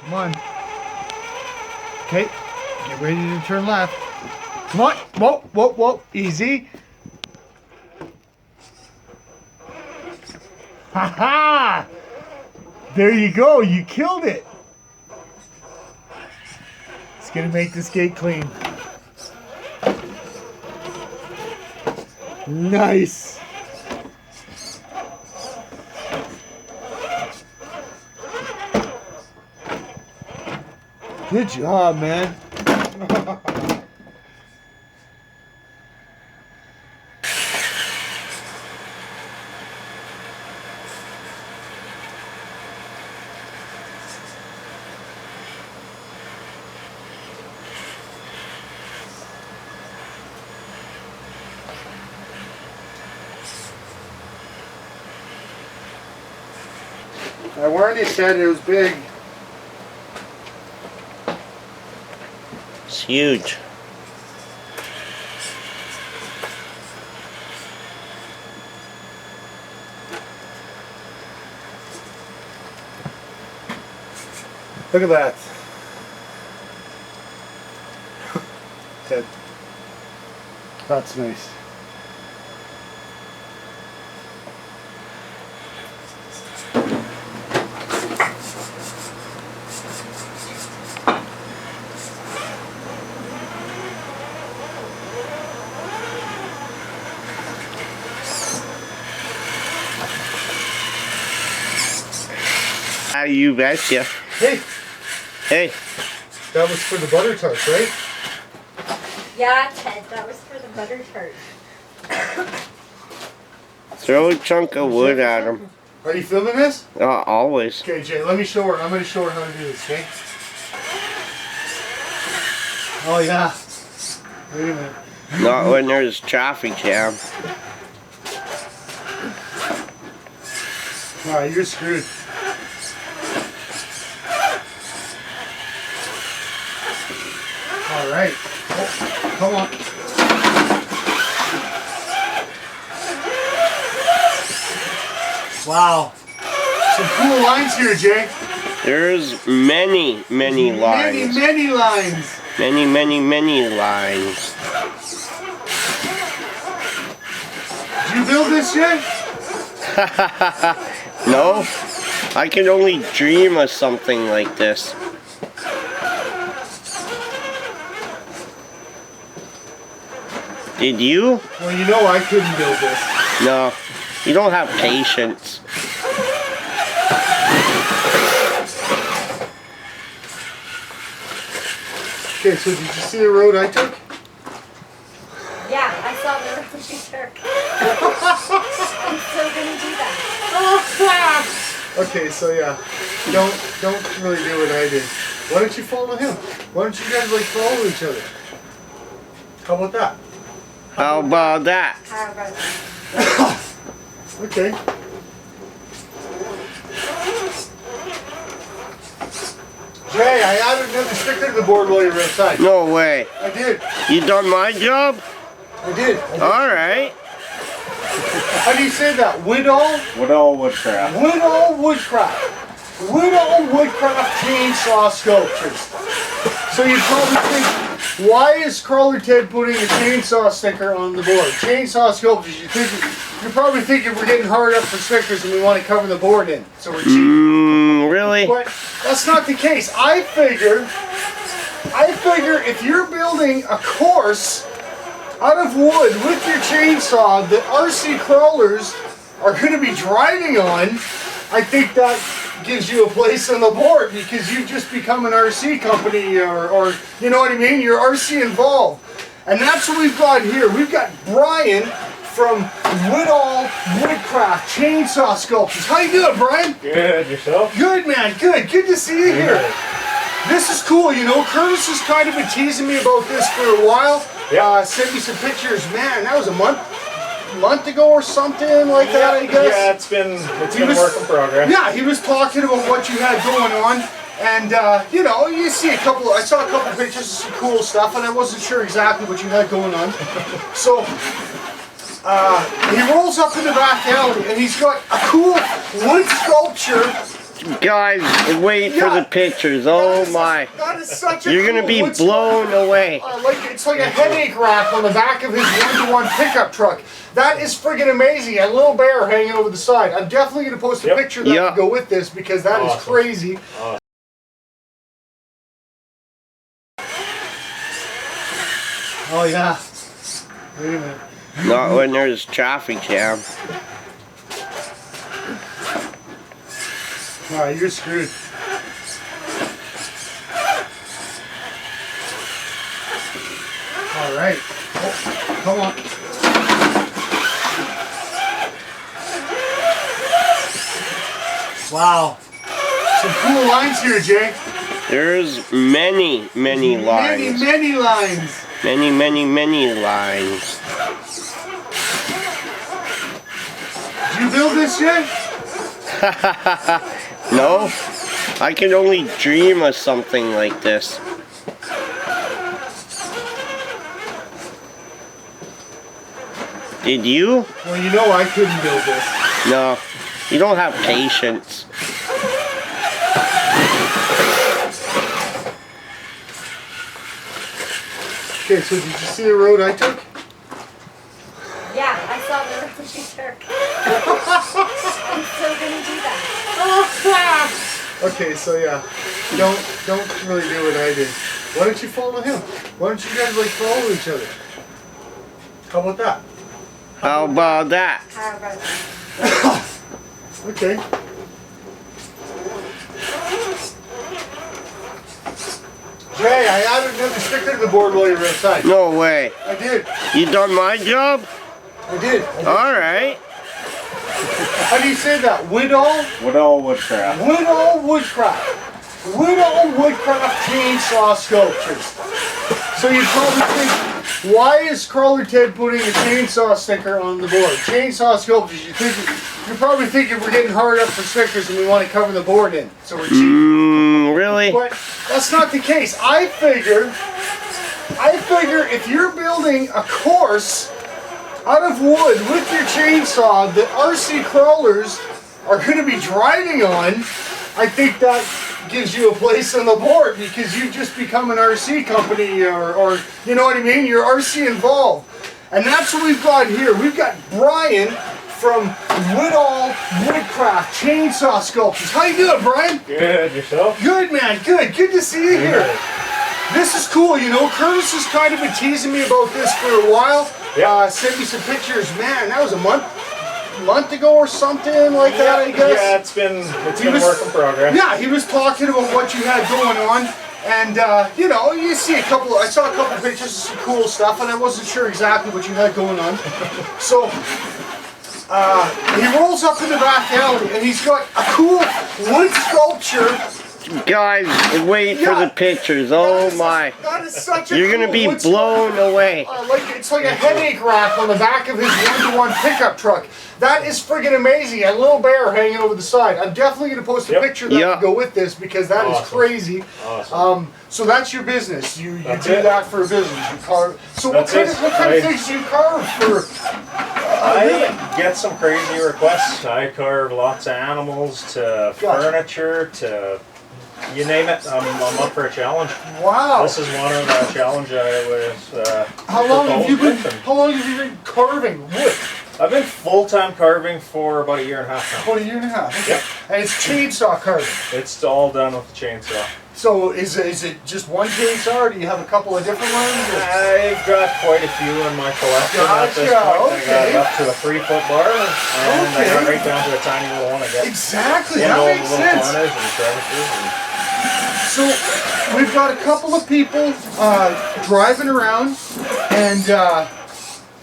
Come on. Okay, get ready to turn left. Come on. Whoa, whoa, whoa. Easy. Ha ha! There you go. You killed it. It's gonna make this gate clean. Nice. Good job, man. I warned you, said it was big. It's huge. Look at that. Ted. That's nice. You betcha. Hey, Hey, that was for the butter tart, right? Yeah, Ted, that was for the butter tart. throw a chunk of wood at him. Are you filming this? Always. Okay, Jay, let me show her. I'm going to show her how to do this, okay? Oh, yeah. Wait a minute. Not when there's traffic jam. Alright, you're screwed. Alright. Oh, come on. Wow. Some cool lines here, Jay. There's many lines. Many lines. Many lines. Did you build this, Jay? No, I can only dream of something like this. Did you? Well, you know I couldn't build this. No, you don't have patience. Okay, so did you see the road I took? Yeah, I saw the road you took. I'm still gonna do that. Okay, so yeah, don't really do what I did. Why don't you follow him? Why don't you guys like follow each other? How about that? How about that? How about that? Okay. Jay, I added another sticker to the board while you were outside. No way. I did. You done my job? I did. Alright. How do you say that? Widahl? Widahl Woodcraft. Widahl Woodcraft. Widahl Woodcraft chainsaw sculptures. So you'd probably think, why is Crawler Ted putting a chainsaw sticker on the board? Chainsaw sculptures. You're probably thinking we're getting hard up for stickers and we want to cover the board in, so we're cheap. Really? But that's not the case. I figure if you're building a course out of wood with your chainsaw that RC crawlers are going to be driving on, I think that gives you a place on the board because you've just become an RC company or you know what I mean? You're RC involved. And that's what we've got here. We've got Brian from Widahl Woodcraft Chainsaw Sculptures. How you doing, Brian? Good, yourself? Good, man. Good. Good to see you here. This is cool, you know. Curtis has kind of been teasing me about this for a while. Sent me some pictures. Man, that was a month ago or something like that, I guess. Yeah, it's been a work in progress. Yeah, he was talking about what you had going on. And, you know, you see I saw a couple pictures of some cool stuff, and I wasn't sure exactly what you had going on. So, he rolls up in the back alley, and he's got a cool wood sculpture Guys, wait for the pictures. Oh my. That is such a You're gonna cool be wood blown away. it's like a headache rack on the back of his one-to-one pickup truck. That is friggin' amazing. A little bear hanging over the side. I'm definitely gonna post a picture of that to go with this because that is crazy. Oh yeah. Wait a minute. Not when there's traffic jam. Alright, you're screwed. Alright. Oh, come on. Wow. Some cool lines here, Jay. There's many lines. Many lines. Many lines. Did you build this yet? No, I can only dream of something like this. Did you? Well, you know I couldn't build this. No, you don't have patience. Okay, so did you see the road I took? Yeah, I saw the road you took. I'm still gonna do that. Okay, so yeah, don't really do what I did. Why don't you follow him? Why don't you guys like follow each other? How about that? How about that? How about that? Okay. Jay, I added another sticker to the board while you were outside. No way. I did. You done my job? I did. Alright. How do you say that? Widahl? Widahl Woodcraft. Widahl Woodcraft. Widahl Woodcraft chainsaw sculptures. So you probably think, why is Crawler Ted putting a chainsaw sticker on the board? Chainsaw sculptures. You're probably thinking we're getting hard up for stickers and we want to cover the board in, so we're cheap. Really? But that's not the case. I figure if you're building a course out of wood with your chainsaw that RC crawlers are going to be driving on, I think that gives you a place on the board because you've just become an RC company or you know what I mean? You're RC involved. And that's what we've got here. We've got Brian from Widahl Woodcraft Chainsaw Sculptures. How you doing, Brian? Good, yourself? Good, man. Good. Good to see you here. This is cool. You know, Curtis has kind of been teasing me about this for a while. Sent me some pictures. Man, that was a month ago or something like that, I guess. Yeah, it's been a work in progress. Yeah, he was talking about what you had going on. And, you know, I saw a couple pictures of some cool stuff, and I wasn't sure exactly what you had going on. So, he rolls up in the back alley, and he's got a cool wood sculpture. Guys, wait for the pictures. Oh my. That is such a You're gonna be blown away. It's like a headache rack on the back of his one-to-one pickup truck. That is friggin' amazing. A little bear hanging over the side. I'm definitely going to post a picture of that to go with this because that is crazy. Awesome. So that's your business. You do that for a business. You carve. So what kind of things do you carve for? I get some crazy requests. I carve lots of animals to furniture to you name it. I'm up for a challenge. Wow. This is one of the challenge I was. How long have you been carving wood? I've been full-time carving for about a year and a half now. About a year and a half. Okay. Yep. And it's chainsaw carving. It's all done with the chainsaw. So is it just one chainsaw, or do you have a couple of different ones? I've got quite a few in my collection at this point. I got up to a 3-foot bar, and I got right down to a tiny little one. I got exactly. That makes sense. Corners and crevices. So we've got a couple of people driving around, and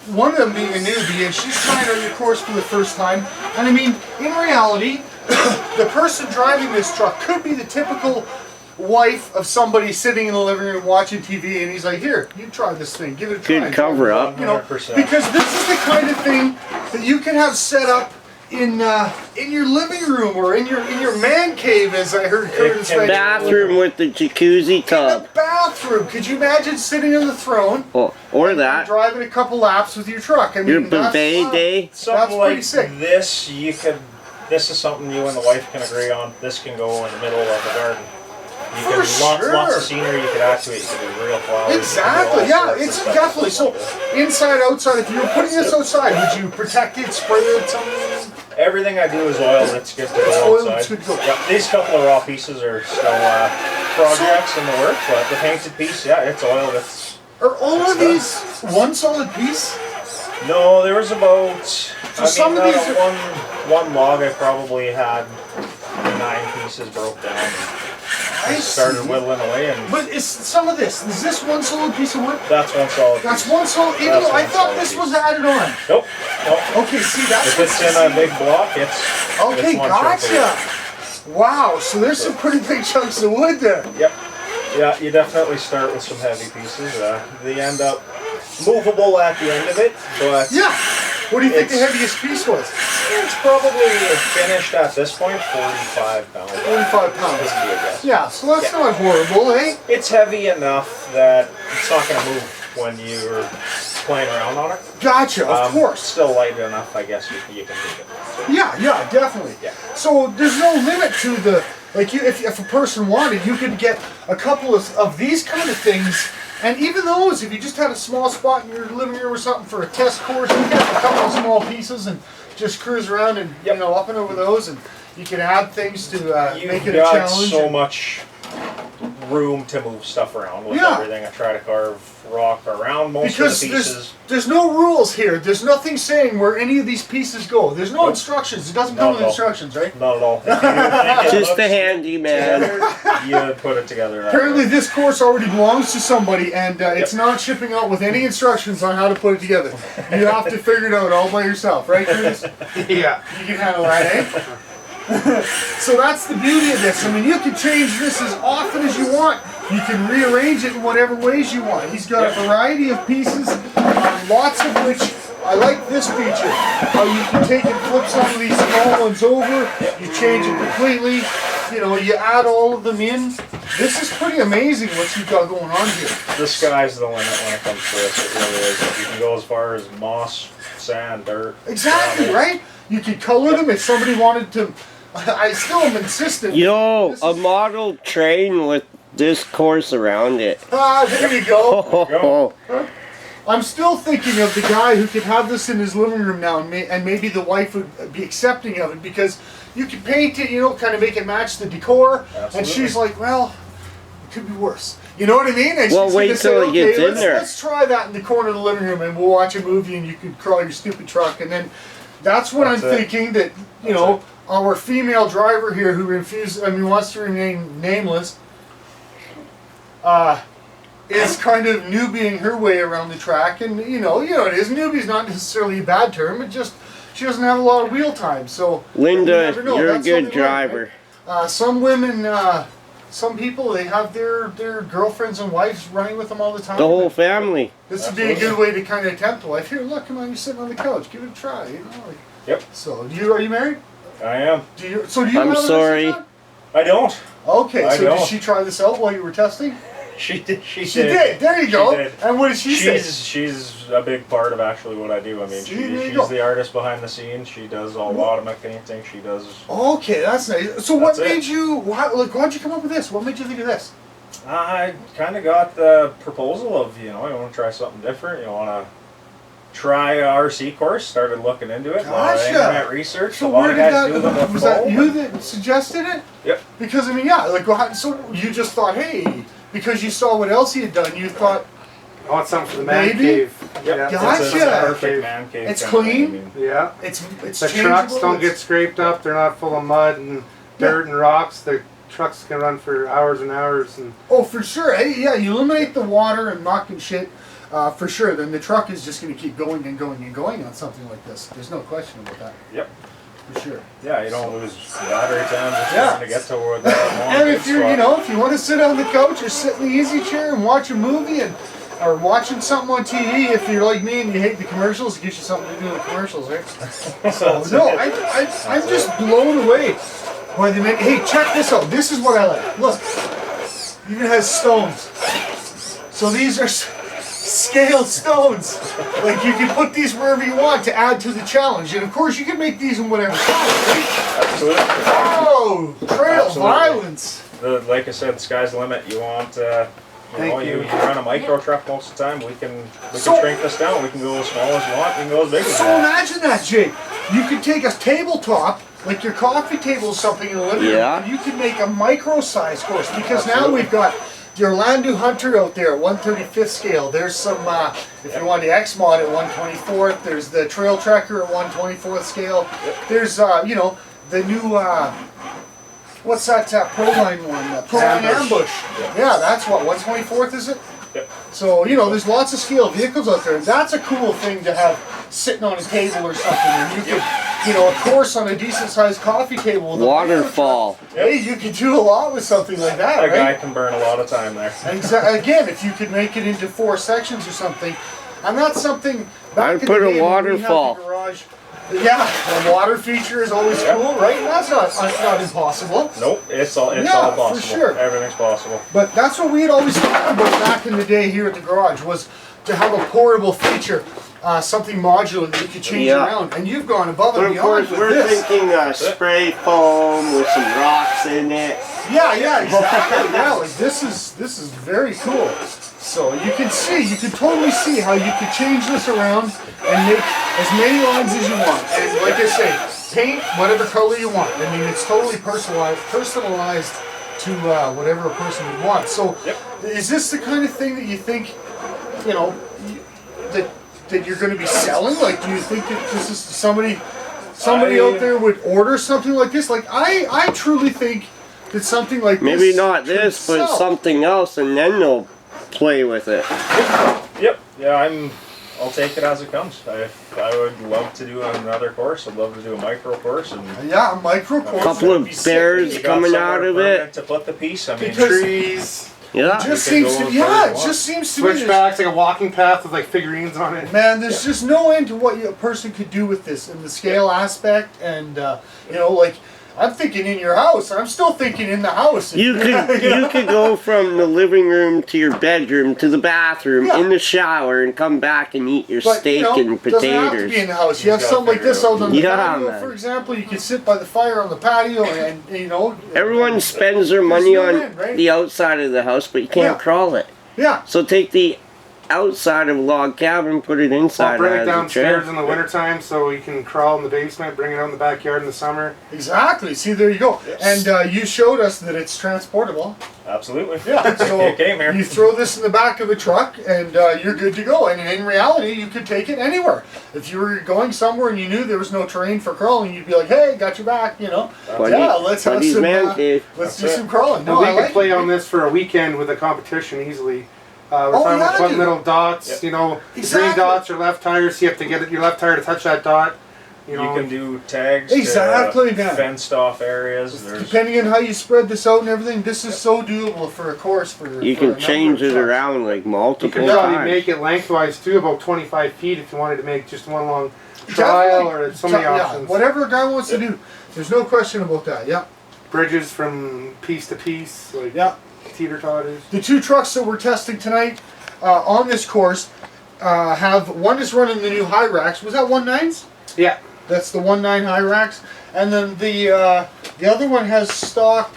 one of them being a newbie, and she's trying out your course for the first time. And I mean, in reality, the person driving this truck could be the typical wife of somebody sitting in the living room watching TV, and he's like, "Here, you try this thing, give it a try." Good cover up. You know, because this is the kind of thing that you can have set up in your living room or in your man cave, as I heard Curtis mention. Bathroom with the jacuzzi tub. In the bathroom. Could you imagine sitting on the throne? Or that. Driving a couple laps with your truck. I mean, Your buffet day. Something pretty like sick. this, you could this is something you and the wife can agree on. This can go in the middle of the garden. You For can sure. lots of scenery you could add to it. You could do real flowers. Exactly, yeah, it's definitely. So, inside, outside, if you were putting this outside, would you protect it, spray it, something? Everything I do is oil. It's good to go Oil, outside. it's good to go. Yep. These couple of raw pieces are still projects in the works, but the painted piece, yeah, it's oiled. Are all of these one solid piece? No, there was about. some of these are- one log I probably had 9 pieces broke down. I Started see. whittling away, and But is some of this, is this one solid piece of wood? that's one solid. That's piece. one solid, even That's though I one thought solid this piece. was added on. Nope. Nope. Okay, see, that's If it's in a big block, it's okay, it's one chunk of gotcha. Wow, so there's some pretty big chunks of wood there. wood. Yep. Yeah, you definitely start with some heavy pieces. They end up movable at the end of it, but Yeah. What do you think the It's- heaviest piece was? it's probably finished at this point 45 pounds. 45 pounds. Would be a guess. Yeah, so that's Yeah. not horrible, eh? It's heavy enough that it's not going to move when you're playing around on it. Gotcha, of course. Still light enough, I guess you can move it. Yeah, yeah, definitely. Yeah. So there's no limit to the, like, you, if a person wanted, you could get a couple of these kind of things. And even those, if you just had a small spot in your living room or something for a test course, you could have a couple of small pieces and just cruise around and, Yep. you know, up and over those. And you can add things to You've make it a got challenge. so much room to move stuff around with Yeah. everything. I try to carve rock around most Because of the pieces. there's no rules here. There's nothing saying where any of these pieces go. There's no Nope. instructions. It doesn't No, come with no. instructions, right? Not at all. If you think it Just looks a handyman. together, you put it together. that Apparently way. this course already belongs to somebody and it's not shipping out with any instructions on how to put it together. You have to figure it out all by yourself, right, Curtis? Yeah. You can handle that, eh? So that's the beauty of this. I mean, you can change this as often as you want. You can rearrange it in whatever ways you want. He's got a variety of pieces, lots of which I like this feature. How you can take and flip some of these small ones over, you change it completely, you know, you add all of them in. This is pretty amazing what you've got going on here. The sky's the limit when it comes to this. It really is. You can go as far as moss, sand, dirt. Exactly, gravel. right? You could color them if somebody wanted to. I still am insistent. Yo, This a is- model train with this course around it. Ah, there you go. Oh, I'm still thinking of the guy who could have this in his living room now, and maybe the wife would be accepting of it because you can paint it, you know, kind of make it match the decor. And Absolutely. she's like, well, it could be worse. You know what I mean? And Well, she's wait gonna till he gets in let's, there." Let's try that in the corner of the living room, and we'll watch a movie, and you can crawl your stupid truck, and then that's when That's I'm it. thinking that you know our female driver here who wants to remain nameless. Is kind of newbieing her way around the track, and you know it is. Newbie's not necessarily a bad term. It just she doesn't have a lot of wheel time, so you Linda, never know. you're a That's good what they like, driver. right? Some women, some people, they have their girlfriends and wives running with them all the time. The whole family. This would be a good way to kind of tempt the wife. Here, look, come on, you're sitting on the couch. Give it a try. You know. Like, Yep, so, are you married? I am. Do you? So do you? I'm have a sorry. license I don't. now? Okay. I So did don't. she try this out while you were testing? She did. She did. There you go. did. And what did she say? She's a big part of actually what I do. I mean, See, there you she's go. the artist behind the scenes. She does a lot of my painting. She does. Okay, that's nice. So what That's it. made you? How'd you come up with this? What made you think of this? I kind of got the proposal of you want to try something different. You want to try a RC course. Started looking into it. A lot of Gotcha. internet research. So a lot where of did guys do them that? with Was that foam. you that suggested it? Yep. Because I mean, yeah, like so you just thought, hey, because you saw what else he had done, you thought I want something for the man Maybe? cave. Yep. Yeah. Gotcha. It's a perfect man cave. It's kind of thing. clean? I mean, Yeah. it's The trucks changeable, don't it's- get scraped up. They're not full of mud and dirt and rocks. The trucks can run for hours and hours. And Oh, for sure. Hey, yeah, you eliminate the water and muck and shit. For sure. Then the truck is just going to keep going and going and going on something like this. There's no question about that. Yep. For sure. Yeah, you don't lose battery time just Yeah. trying to get to where that long And good if you're, spot. if you want to sit on the couch or sit in the easy chair and watch a movie or watching something on TV, if you're like me and you hate the commercials, it gives you something to do in the commercials, right? So no, I'm just blown away by the hey, check this out. This is what I like. Look, even has stones. So these are scaled stones. Like you can put these wherever you want to add to the challenge. And of course you can make these in whatever size, right? Absolutely. Oh, trail Absolutely. violence. Like I said, the sky's the limit. You want, you run a micro truck most of the time. We can shrink this down. We can go as small as you want. We can go as big as you So want. imagine that, Jake. You could take a tabletop, like your coffee table or something in the living room, Yeah. and you can make a micro-size course, because now Absolutely. we've got your Landu Hunter out there, 1/35th scale. There's some, if you want the X-Mod at 1/24th, there's the Trail Trekker at 1/24th scale. There's, you know, the new, what's that Proline one? Proline Ambush. Yeah, that's what, 1/24th is it? Yep. So, you know, there's lots of scale vehicles out there. That's a cool thing to have sitting on a table or something. And you could, you know, a course on a decent sized coffee table. with a Waterfall. Hey, you could do a lot with something like that, A guy right? can burn a lot of time there. Again, if you could make it into 4 sections or something. And that's something, back I'd in the put a day when we had the waterfall. garage. Yeah, the water feature is always cool, right? And that's not impossible. Nope, it's all Yeah, possible. for sure. Everything's possible. But that's what we had always talked about back in the day here at the garage, was to have a portable feature, something modular that you could change Yeah. around. And you've gone above But and of course, beyond with we're this. thinking spray foam with some rocks in it. Yeah, exactly. Yeah, like this is very cool. So you can totally see how you could change this around and make as many lines as you want. And like I say, paint whatever color you want. I mean, it's totally personalized to whatever a person would want. So, is this the kind of thing that you think, you know, that you're going to be selling? Like, do you think that this is somebody out there would order something like this? Like, I truly think that something like Maybe this not could this, but sell. something else, and then they'll play with it. Yep. Yeah, I'll take it as it comes. I would love to do another course. I'd love to do a micro course and Yeah, a micro course. Couple would of be bears sick. you got coming somewhere out of permanent it. to put the piece. I mean, Because- Trees, Yeah. Just You seems can to, go as far as yeah, you it want. just seems to me. there's- switchbacks, like a walking path with like figurines on it. Man, there's just no end to what a person could do with this in the scale aspect, and you know, like I'm thinking in your house. I'm still thinking in the house. You could go from the living room to your bedroom to the bathroom Yeah. in the shower and come back and eat your But, steak you know, and doesn't have to potatoes. be in the house. You have You gotta something like figure this it out. out on the Yeah, patio, man. for example. You could sit by the fire on the patio, and you know. Everyone spends their money no on end, right? the outside of the house, but you can't Yeah. crawl it. Yeah. So take the outside of a log cabin, put it I'll inside bring it as a downstairs chair. in the wintertime so you can crawl in the basement, bring it out in the backyard in the summer. Exactly. See, there you go. And you showed us that it's transportable. absolutely. Yeah. So It came here. you throw this in the back of a truck, and you're good to go. And in reality, you could take it anywhere. If you were going somewhere and you knew there was no terrain for crawling, you'd be like, "Hey, got your back," you know. Yeah, let's have Buddy's some. man cave. Let's do That's it. some crawling. And No, we I could like play it. on this for a weekend with a competition easily. We're Oh, talking yeah, about dude. little dots, Yep. you know, Exactly. green dots are left tires, so you have to get your left tire to touch that dot. You know, You can do tags Exactly, to man. fenced off areas. There's Depending on how you spread this out and everything, this is so doable for a course. For You for a can number change of it trucks. around like you multiple could probably times. make it lengthwise too, about 25 feet if you wanted to make just one long trial, Definitely. or so many Yeah, options. whatever a guy wants to do. There's no question about that. Yeah. Bridges from piece to piece, like Yeah. teeter-totters. The 2 trucks that we're testing tonight on this course have, one is running the new high racks. Was that 1.9s? Yeah, That's the 1.9 high racks. And then the other one has stock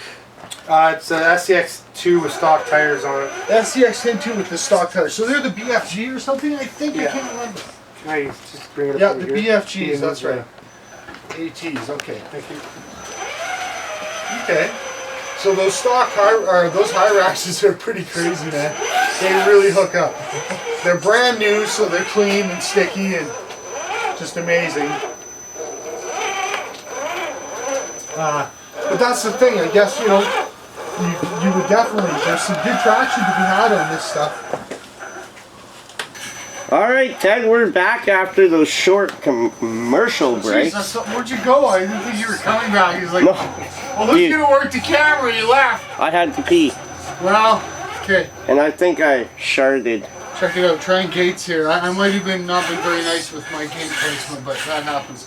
it's a SCX2 with stock tires on it. SCX 10.2 with the stock tires. So they're the BFG or something, I think. I Yeah. can't remember. Can I just bring it up Yeah, over the here? BFGs, that's right. ATs, okay. Thank you. Okay. So those those high racks are pretty crazy, man. They really hook up. They're brand new, so they're clean and sticky and just amazing. But that's the thing, I guess, you know, you would definitely, there's some good traction to be had on this stuff. Alright, Ted, we're back after those short commercial breaks. Jesus, where'd you go? I didn't think you were coming back. He's like, No, well, who's you- gonna work the camera? You left. I had to pee, Well, okay. and I think I sharded. Check it out, trying gates here. I might have not been very nice with my gate placement, but that happens.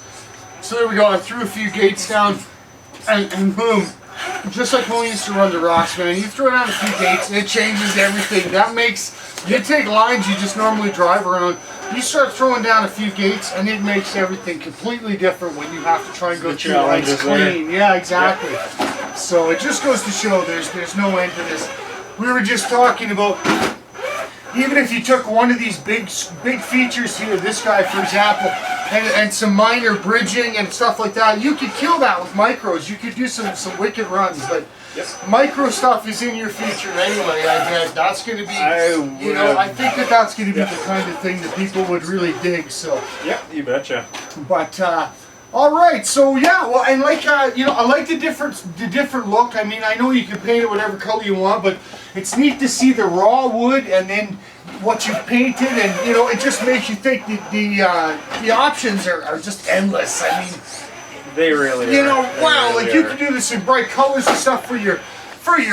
So there we go, I threw a few gates down, and boom. Just like when we used to run the rocks, man. You throw down a few gates, and it changes everything. That makes You take lines you just normally drive around, you start throwing down a few gates, and it makes everything completely different when you have to try and go through lines clean. Yeah, exactly. Yep. So it just goes to show there's no end to this. We were just talking about, even if you took one of these big features here, this guy for example, and some minor bridging and stuff like that, you could kill that with micros. You could do some wicked runs, but micro stuff is in your feature anyway. I bet that's going to be, you know, I think that's going to be the kind of thing that people would really dig. So yeah, you betcha. But all right, so yeah, well, and like you know, I like the different look. I mean, I know you can paint it whatever color you want, but it's neat to see the raw wood and then what you've painted, and you know, it just makes you think the options are just endless. I mean, they really, you know, are. wow, really like you could do this in bright colors and stuff for your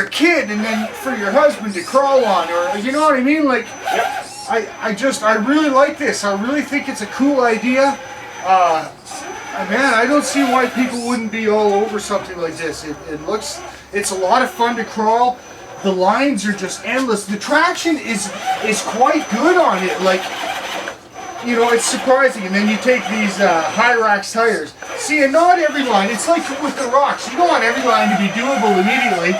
kid, and then for your husband to crawl on, or you know what I mean? Like, I really like this. I really think it's a cool idea. Man, I don't see why people wouldn't be all over something like this. It's a lot of fun to crawl. The lines are just endless. The traction is quite good on it. Like, you know, it's surprising. And then you take these Hyrax tires. See, and not every line, it's like with the rocks. You don't want every line to be doable immediately,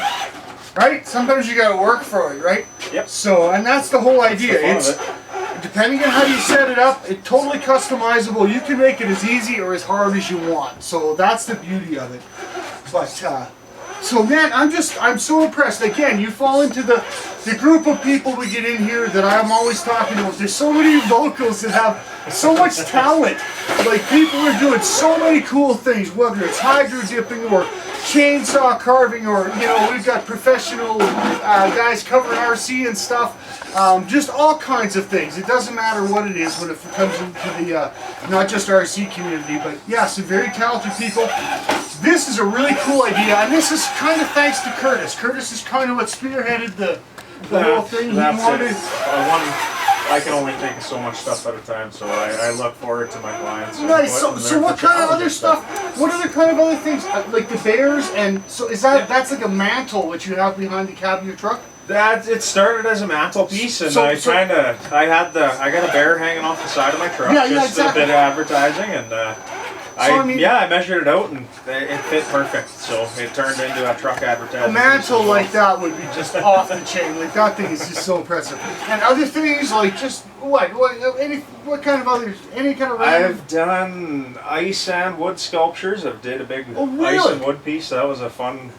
right? Sometimes you gotta work for it, right? Yep. So, and that's the whole idea. That's the fun of it. Depending on how you set it up, it's totally customizable. You can make it as easy or as hard as you want. So that's the beauty of it. But so man, I'm so impressed. Again, you fall into the group of people we get in here that I'm always talking about. There's so many locals that have so much talent. Like, people are doing so many cool things, whether it's hydro dipping or chainsaw carving, or you know, we've got professional guys covering RC and stuff. Just all kinds of things. It doesn't matter what it is when it comes into the not just RC community, but yeah, some very talented people. This is a really cool idea, and this is kind of thanks to Curtis. Curtis is kind of what spearheaded the whole thing. I can only think of so much stuff at a time, so I look forward to my clients. Nice. So what kind of other stuff? What other kind of other things? Like the bears, and so is that's like a mantle which you have behind the cab of your truck? It started as a mantelpiece, and I got a bear hanging off the side of my truck, just a bit of advertising, and I measured it out, and it fit perfect, so it turned into a truck advertising. A mantle like that would be just off the chain. Like, that thing is just so impressive. And other things, like just any kind of I've done ice and wood sculptures. I did a big ice and wood piece. That was a fun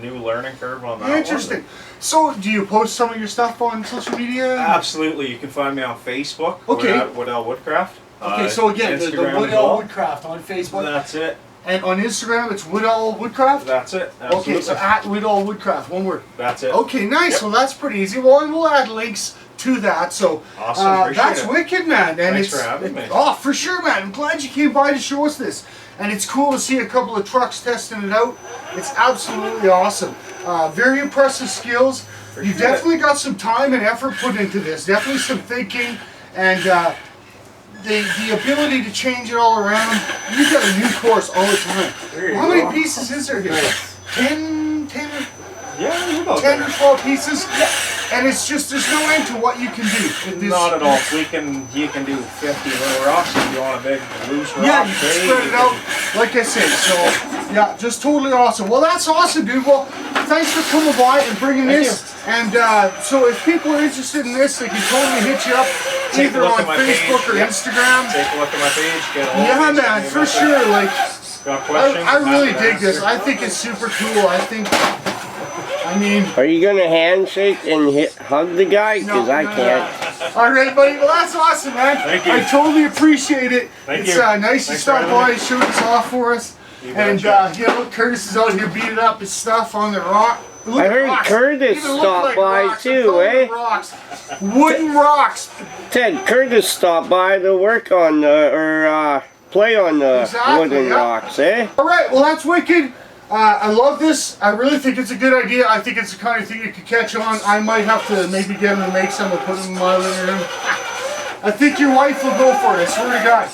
new learning curve on that. Interesting. So, do you post some of your stuff on social media? Absolutely. You can find me on Facebook. Okay. At Widahl Woodcraft. Okay, so again, the Widahl Woodcraft on Facebook. That's it. And on Instagram, it's Widahl Woodcraft? That's it. Absolutely. Okay, so at Widahl Woodcraft, one word. That's it. Okay, nice. Well, that's pretty easy. Well, and we'll add links to that. So awesome. That's wicked, man. And Thanks for having me. Oh, for sure, man. I'm glad you came by to show us this. And it's cool to see a couple of trucks testing it out. It's absolutely awesome. Very impressive skills. You've definitely got some time and effort put into this. Definitely some thinking, and the ability to change it all around. You've got a new course all the time. How many pieces is there here? 10 Yeah, 10 or 12 pieces. And it's just, there's no end to what you can do. Not at all. You can do 50 little rocks if you want a big loose rock. Yeah, you can spread it out, like I said. So, yeah, just totally awesome. Well, that's awesome, dude. Well, thanks for coming by and bringing this. And so if people are interested in this, they can totally hit you up either on Facebook or Instagram. Take a look at my page. Get a hold of me. Yeah, man, for sure. Like, got questions? I really dig this. I think it's super cool. I mean... Are you going to handshake and hug the guy? Because I can't. All right, buddy. Well, that's awesome, man. Thank you. I totally appreciate it. Thank it's you. Nice to stop by and show this off for us. And, you know, Curtis is out here beating up his stuff on the rock. I heard Curtis stopped by too, eh? Rocks. Wooden rocks. Ted, Curtis stopped by to work on play on the wooden rocks, eh? All right, well, that's wicked. I love this. I really think it's a good idea. I think it's the kind of thing you could catch on. I might have to maybe get him to make some and put them in my living room. I think your wife will go for it, I swear to God.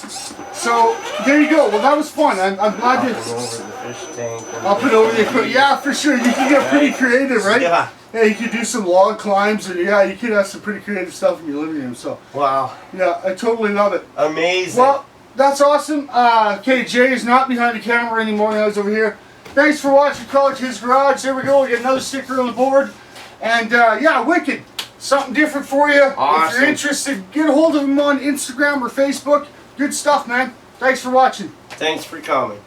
So, there you go. Well, that was fun. I'm glad I'll put over the fish tank. I'll put over the equipment. Yeah, for sure. You can get pretty creative, right? Yeah. yeah, you could do some log climbs, and yeah, you could have some pretty creative stuff in your living room. So Wow. yeah, I totally love it. Amazing. Well, that's awesome. Okay, Jay is not behind the camera anymore. Now he's over here. Thanks for watching College His Garage. There we go. We get another sticker on the board. And yeah, wicked. Something different for you. Awesome. If you're interested, get a hold of him on Instagram or Facebook. Good stuff, man. Thanks for watching. Thanks for coming.